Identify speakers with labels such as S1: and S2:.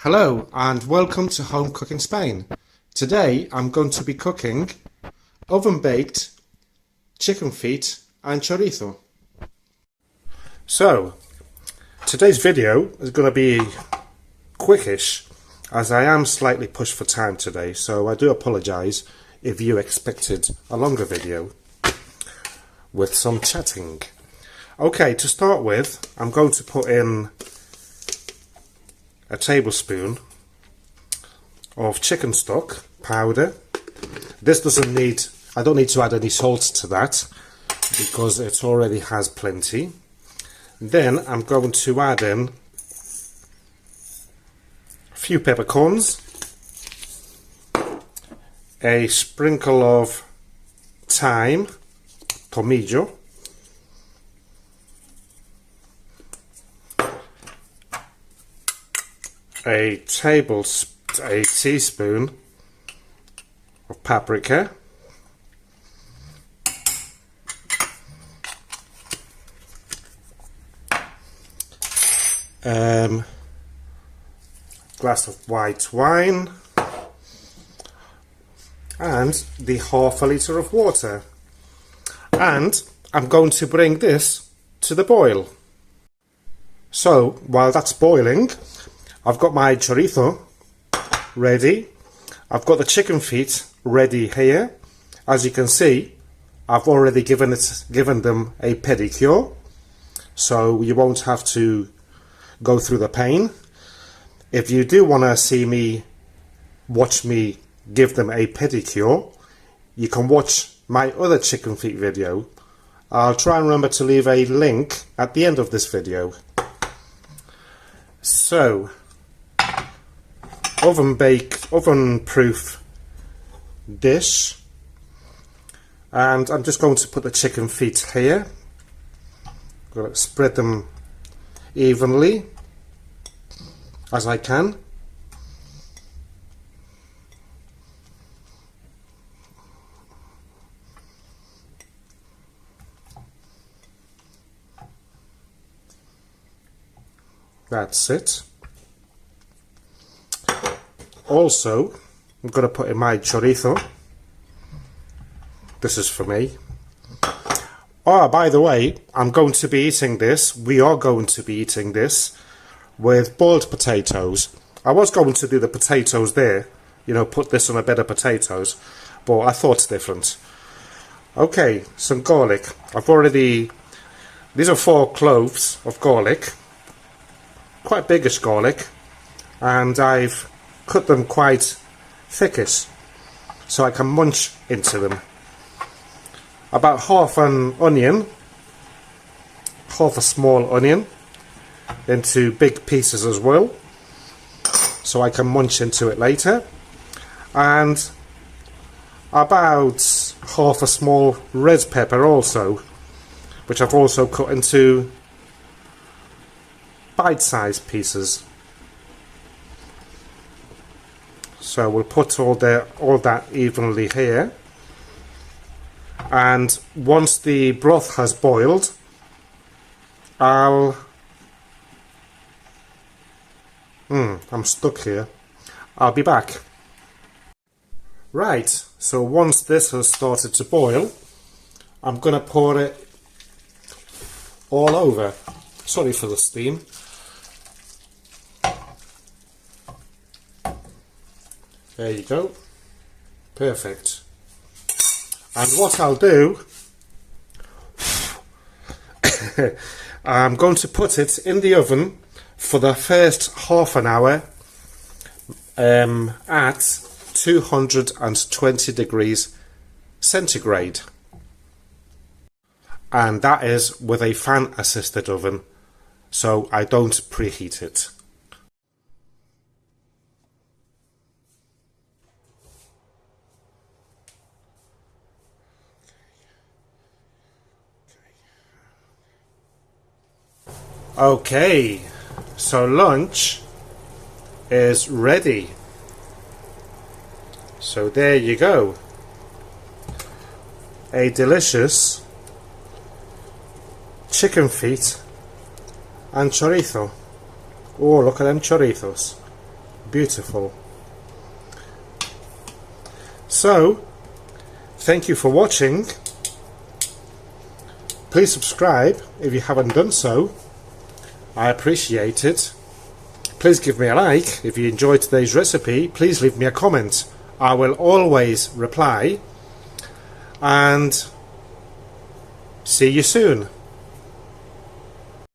S1: Hello and welcome to Home Cooking Spain. Today I'm going to be cooking oven baked chicken feet and chorizo. So today's video is going to be quickish as I am slightly pushed for time today, so I do apologise if you expected a longer video with some chatting. Okay, to start with I'm going to put in a tablespoon of chicken stock powder. This doesn't need, I don't need to add any salt to that because it already has plenty. Then I'm going to add in a few peppercorns, a sprinkle of thyme, tomillo, a teaspoon of paprika, glass of white wine, and the half a litre of water. And I'm going to bring this to the boil. So while that's boiling, I've got my chorizo ready. I've got the chicken feet ready here. As you can see, I've already given them a pedicure, so you won't have to go through the pain. If you do want to watch me give them a pedicure, you can watch my other chicken feet video. I'll try and remember to leave a link at the end of this video. So oven proof dish, and I'm just going to put the chicken feet here. I'm going to spread them evenly as I can. That's it. Also, I'm going to put in my chorizo. This is for me. Oh, by the way, I'm going to be eating this. We are going to be eating this with boiled potatoes. I was going to do the potatoes there, put this on a bed of potatoes, but I thought different. Okay, some garlic. These are 4 cloves of garlic, quite biggish garlic, and I've cut them quite thickish so I can munch into them. About half an onion, half a small onion, into big pieces as well so I can munch into it later, and about half a small red pepper also, which I've also cut into bite-sized pieces. So we'll put all that evenly here, and once the broth has boiled, I'm stuck here. I'll be back. Right, so once this has started to boil, I'm going to pour it all over. Sorry for the steam. There you go. Perfect. And what I'll do, I'm going to put it in the oven for the first half an hour at 220 degrees centigrade. And that is with a fan assisted oven, so I don't preheat it. Okay, so lunch is ready. So there you go. A delicious chicken feet and chorizo. Oh, look at them chorizos. Beautiful. So, thank you for watching. Please subscribe if you haven't done so. I appreciate it. Please give me a like if you enjoyed today's recipe. Please leave me a comment. I will always reply. And see you soon.